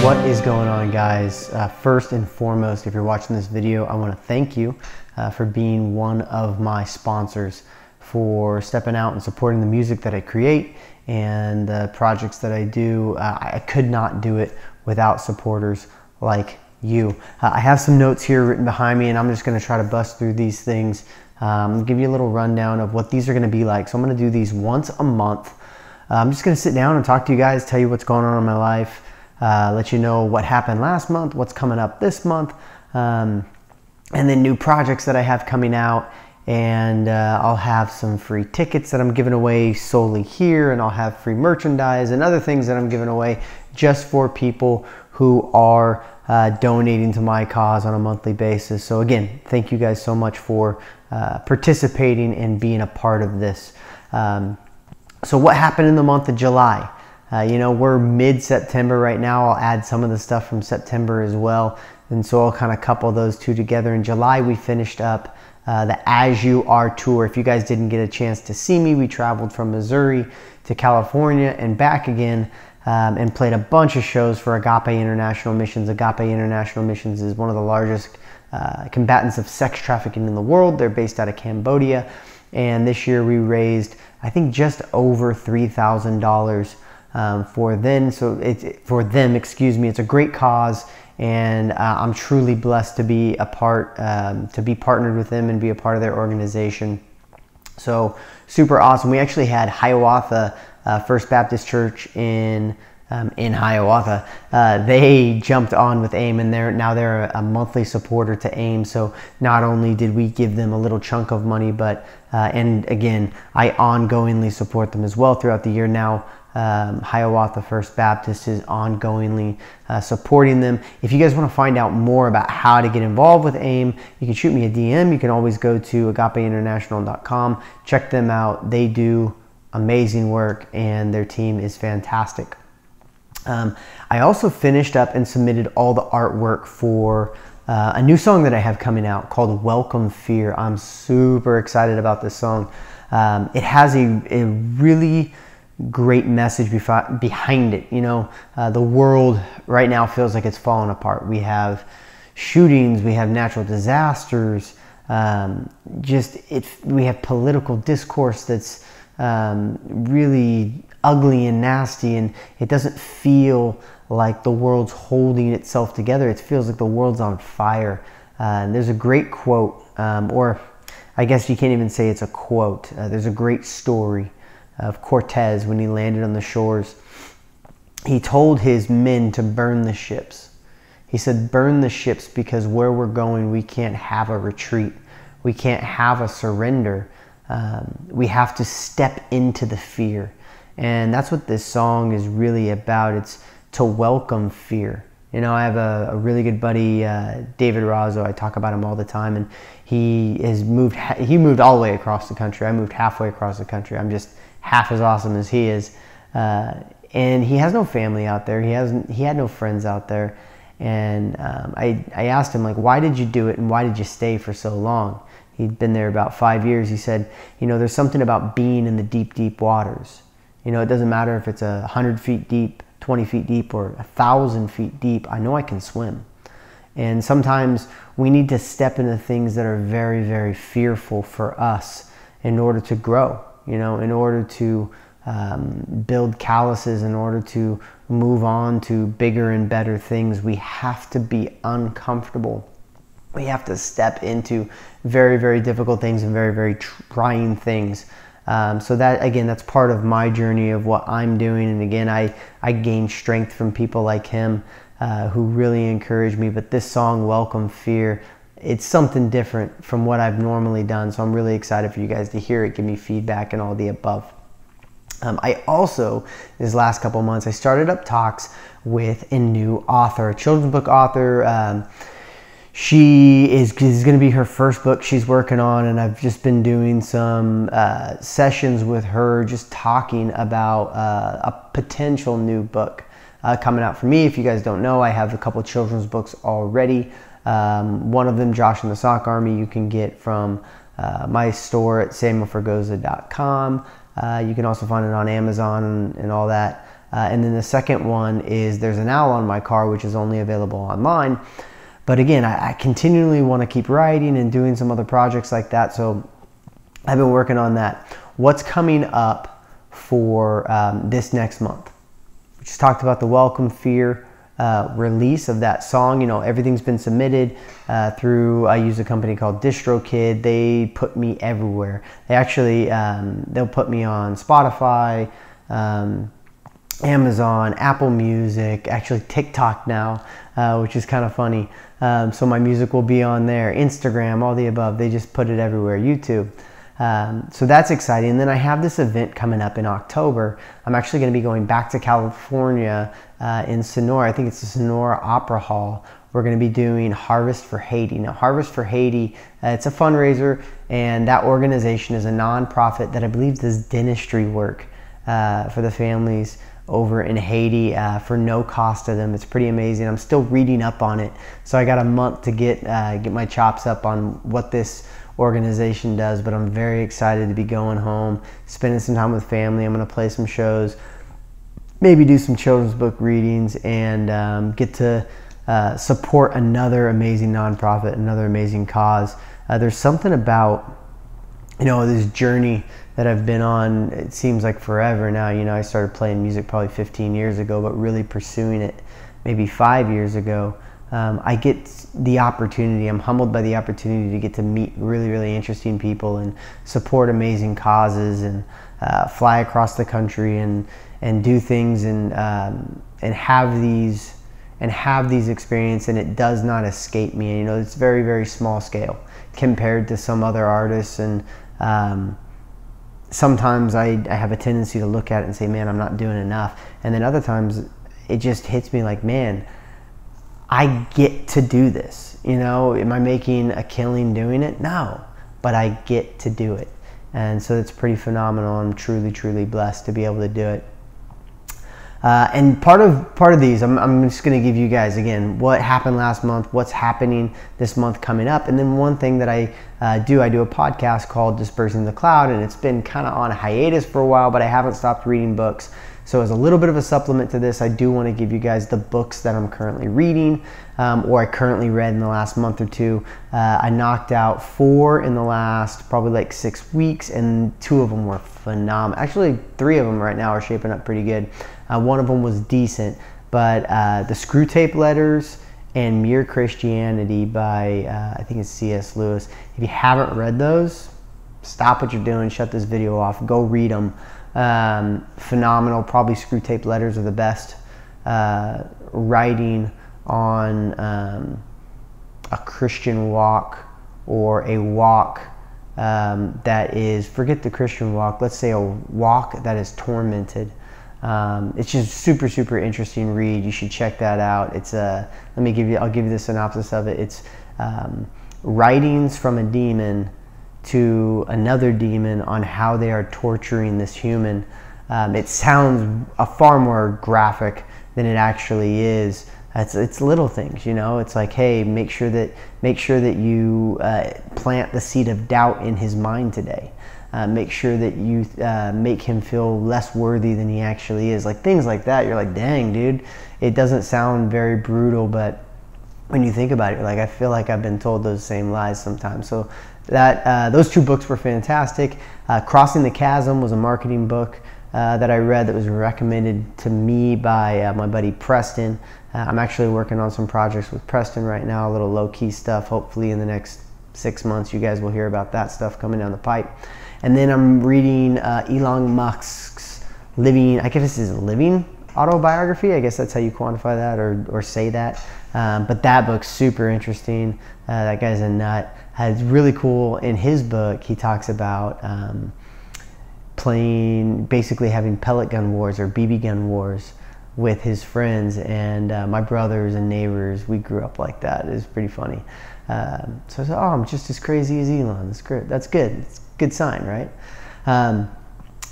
What is going on, guys? First and foremost, if you're watching this video, I want to thank you for being one of my sponsors, for stepping out and supporting the music that I create and the projects that I do. I could not do it without supporters like you. I have some notes here written behind me, and I'm just going to try to bust through these things, give you a little rundown of what these are going to be like. So I'm going to do these once a month. I'm just going to sit down and talk to you guys, tell you what's going on in my life, let you know what happened last month, what's coming up this month, and then new projects that I have coming out. And I'll have some free tickets that I'm giving away solely here, and I'll have free merchandise and other things that I'm giving away just for people who are donating to my cause on a monthly basis. So again, thank you guys so much for participating and being a part of this. So what happened in the month of July? You know, we're mid-September right now. I'll add some of the stuff from September as well. And so I'll kind of couple those two together. In July, we finished up the As You Are tour. If you guys didn't get a chance to see me, we traveled from Missouri to California and back again, and played a bunch of shows for Agape International Missions. Agape International Missions is one of the largest combatants of sex trafficking in the world. They're based out of Cambodia. And this year we raised, I think, just over $3,000 for them. So it's a great cause, and I'm truly blessed to be a part, to be partnered with them and be a part of their organization. So super awesome. We actually had Hiawatha First Baptist Church in Hiawatha. They jumped on with AIM, and they're a monthly supporter to AIM. So not only did we give them a little chunk of money, but and again, I ongoingly support them as well throughout the year. Now Hiawatha First Baptist is ongoingly supporting them. If you guys want to find out more about how to get involved with AIM, you can shoot me a DM. You can always go to agapeinternational.com. Check them out. They do amazing work, and their team is fantastic. I also finished up and submitted all the artwork for a new song that I have coming out called Welcome Fear. I'm super excited about this song. It has a really great message behind it. You know, the world right now feels like it's falling apart. We have shootings, we have natural disasters, we have political discourse that's really ugly and nasty, and it doesn't feel like the world's holding itself together. It feels like the world's on fire. And there's a great quote, or I guess you can't even say it's a quote. There's a great story of Cortez when he landed on the shores. He told his men to burn the ships. He said, burn the ships, because where we're going, we can't have a retreat. We can't have a surrender. We have to step into the fear. And that's what this song is really about. It's to welcome fear. You know, I have a really good buddy, David Razzo. I talk about him all the time, and he moved all the way across the country. I moved halfway across the country. I'm just half as awesome as he is. And he has no family out there. He had no friends out there. And I asked him, like, why did you do it, and why did you stay for so long? He'd been there about 5 years. He said, you know, there's something about being in the deep, deep waters. You know, it doesn't matter if it's 100 feet deep, 20 feet deep, or 1,000 feet deep. I know I can swim. And sometimes we need to step into things that are very, very fearful for us in order to grow, you know, in order to build calluses, in order to move on to bigger and better things. We have to be uncomfortable. We have to step into very, very difficult things and very, very trying things. So that, again, that's part of my journey of what I'm doing. And again, I gain strength from people like him who really encourage me. But this song, Welcome Fear, it's something different from what I've normally done. So I'm really excited for you guys to hear it, give me feedback, and all the above. I also, these last couple months, I started up talks with a new author, a children's book author. She is going to be her first book she's working on, and I've just been doing some sessions with her, just talking about a potential new book coming out for me. If you guys don't know, I have a couple children's books already. One of them, Josh and the Sock Army, you can get from my store at samuelfergoza.com. You can also find it on Amazon and all that. And then the second one is there's an owl on my car, which is only available online. But again, I continually want to keep writing and doing some other projects like that. So I've been working on that. What's coming up for this next month? We just talked about the Welcome Fear release of that song. You know, everything's been submitted through, I use a company called DistroKid. They put me everywhere. They actually, they'll put me on Spotify, Amazon, Apple Music, actually TikTok now, which is kind of funny. So my music will be on there, Instagram, all the above. They just put it everywhere, YouTube. So that's exciting. And then I have this event coming up in October. I'm actually going to be going back to California in Sonora. I think it's the Sonora Opera Hall. We're going to be doing Harvest for Haiti. Now, Harvest for Haiti, it's a fundraiser, and that organization is a nonprofit that I believe does dentistry work for the families over in Haiti for no cost to them. It's pretty amazing. I'm still reading up on it, so I got a month to get my chops up on what this organization does, but I'm very excited to be going home, spending some time with family. I'm going to play some shows, maybe do some children's book readings, and get to support another amazing nonprofit, another amazing cause. There's something about, you know, this journey that I've been on. It seems like forever now. You know, I started playing music probably 15 years ago, but really pursuing it maybe 5 years ago. I get the opportunity, I'm humbled by the opportunity to get to meet really, really interesting people and support amazing causes, and fly across the country and do things and have these experiences, and it does not escape me. You know, it's very, very small scale compared to some other artists, and sometimes I have a tendency to look at it and say, man, I'm not doing enough. And then other times it just hits me like, man, I get to do this. You know, am I making a killing doing it? No, but I get to do it. And so it's pretty phenomenal. I'm truly, truly blessed to be able to do it. And part of these, I'm just going to give you guys, again, what happened last month, what's happening this month coming up. And then one thing that I do a podcast called Dispersing the Cloud, and it's been kind of on hiatus for a while, but I haven't stopped reading books. So as a little bit of a supplement to this, I do want to give you guys the books that I'm currently reading, or I currently read in the last month or two. I knocked out 4 in the last probably like 6 weeks, and 2 of them were phenomenal. Actually, 3 of them right now are shaping up pretty good. One of them was decent, but the Screwtape Letters and Mere Christianity by, I think it's C.S. Lewis. If you haven't read those, stop what you're doing, shut this video off, go read them. Phenomenal. Probably Screwtape Letters are the best writing on a Christian walk, or a walk that is, forget the Christian walk, let's say a walk that is tormented. It's just super, super interesting read. You should check that out. It's I'll give you the synopsis of it. It's writings from a demon to another demon on how they are torturing this human. It sounds far more graphic than it actually is. It's little things, you know. It's like, hey, make sure that you plant the seed of doubt in his mind today. Make sure that you make him feel less worthy than he actually is. Like things like that. You're like, dang, dude. It doesn't sound very brutal, but when you think about it, you're like, I feel like I've been told those same lies sometimes. So that those 2 books were fantastic. Crossing the Chasm was a marketing book that I read that was recommended to me by my buddy Preston. I'm actually working on some projects with Preston right now, a little low-key stuff. Hopefully in the next 6 months you guys will hear about that stuff coming down the pipe. And then I'm reading Elon Musk's living, I guess this is living autobiography. I guess that's how you quantify that or say that. But that book's super interesting. That guy's a nut. It's really cool. In his book, he talks about basically having pellet gun wars or BB gun wars with his friends, and my brothers and neighbors, we grew up like that. It was pretty funny. So I said, oh, I'm just as crazy as Elon. That's good. It's a good sign, right?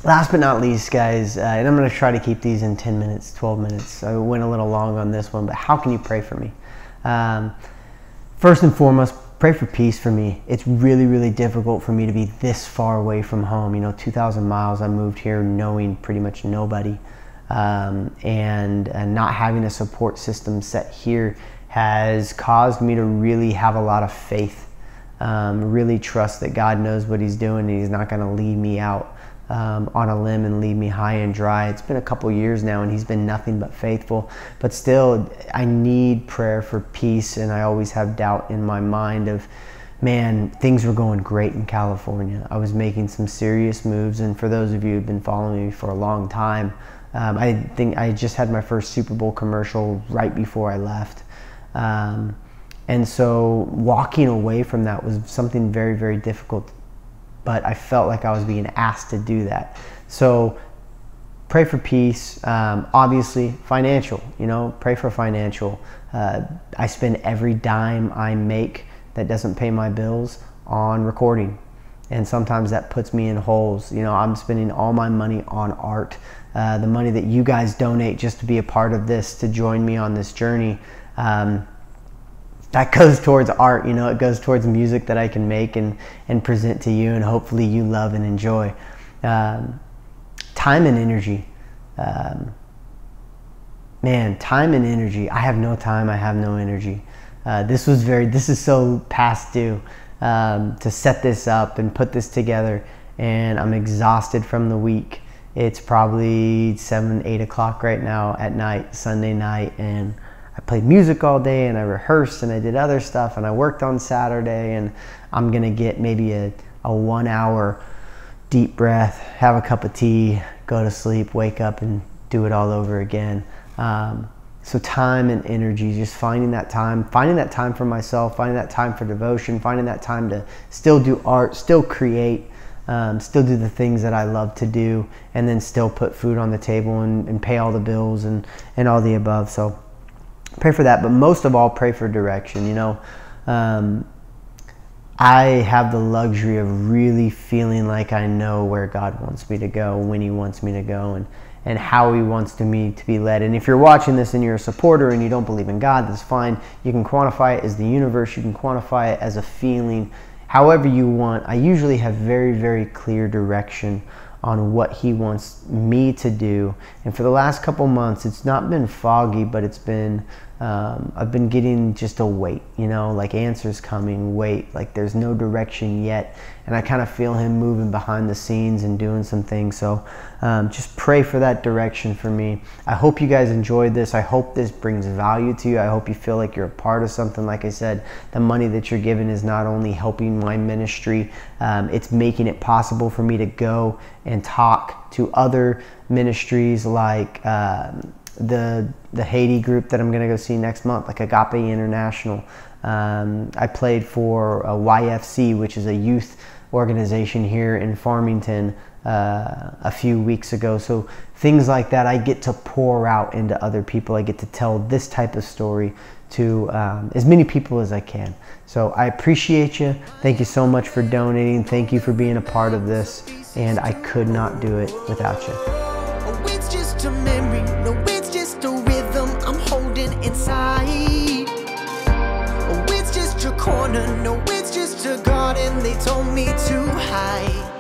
Last but not least, guys, and I'm going to try to keep these in 10 minutes, 12 minutes. I went a little long on this one, but how can you pray for me? First and foremost, pray for peace for me. It's really, really difficult for me to be this far away from home. You know, 2,000 miles. I moved here knowing pretty much nobody. and not having a support system set here has caused me to really have a lot of faith, really trust that God knows what he's doing and he's not going to lead me out on a limb and leave me high and dry. It's been a couple years now and he's been nothing but faithful, but still I need prayer for peace, and I always have doubt in my mind of, man, things were going great in California. I was making some serious moves, and for those of you who've been following me for a long time, I think I just had my first Super Bowl commercial right before I left. And so walking away from that was something very, very difficult, but I felt like I was being asked to do that. So pray for peace. Obviously financial, pray for financial. I spend every dime I make that doesn't pay my bills on recording, and sometimes that puts me in holes. I'm spending all my money on art. The money that you guys donate just to be a part of this, to join me on this journey, that goes towards art. It goes towards music that I can make and present to you, and hopefully you love and enjoy. Time and energy. Man, time and energy. I have no time, I have no energy. This is so past due to set this up and put this together, and I'm exhausted from the week. It's probably 7, 8 o'clock right now at night, Sunday night, and I played music all day, and I rehearsed, and I did other stuff, and I worked on Saturday, and I'm gonna get maybe a 1 hour deep breath, have a cup of tea, go to sleep, wake up, and do it all over again. So time and energy, just finding that time for myself, finding that time for devotion, finding that time to still do art, still create, still do the things that I love to do, and then still put food on the table and pay all the bills and all the above. So pray for that, but most of all, pray for direction. I have the luxury of really feeling like I know where God wants me to go, when he wants me to go, and how he wants me to be led. And if you're watching this and you're a supporter and you don't believe in God, that's fine. You can quantify it as the universe. You can quantify it as a feeling, however you want. I usually have very, very clear direction on what he wants me to do. And for the last couple months, it's not been foggy, but it's been, I've been getting just a wait, like answers coming, wait, like there's no direction yet. And I kind of feel him moving behind the scenes and doing some things. So just pray for that direction for me. I hope you guys enjoyed this. I hope this brings value to you. I hope you feel like you're a part of something. Like I said, the money that you're giving is not only helping my ministry, it's making it possible for me to go and talk to other ministries like the Haiti group that I'm going to go see next month, like Agape International. I played for YFC, which is a youth organization here in Farmington a few weeks ago. So things like that, I get to pour out into other people. I get to tell this type of story to as many people as I can. So I appreciate you. Thank you so much for donating. Thank you for being a part of this. And I could not do it without you. Oh, it's just a memory. No, it's just a rhythm I'm holding inside. Oh, it's just your corner. No, it's just a garden they told me to hide.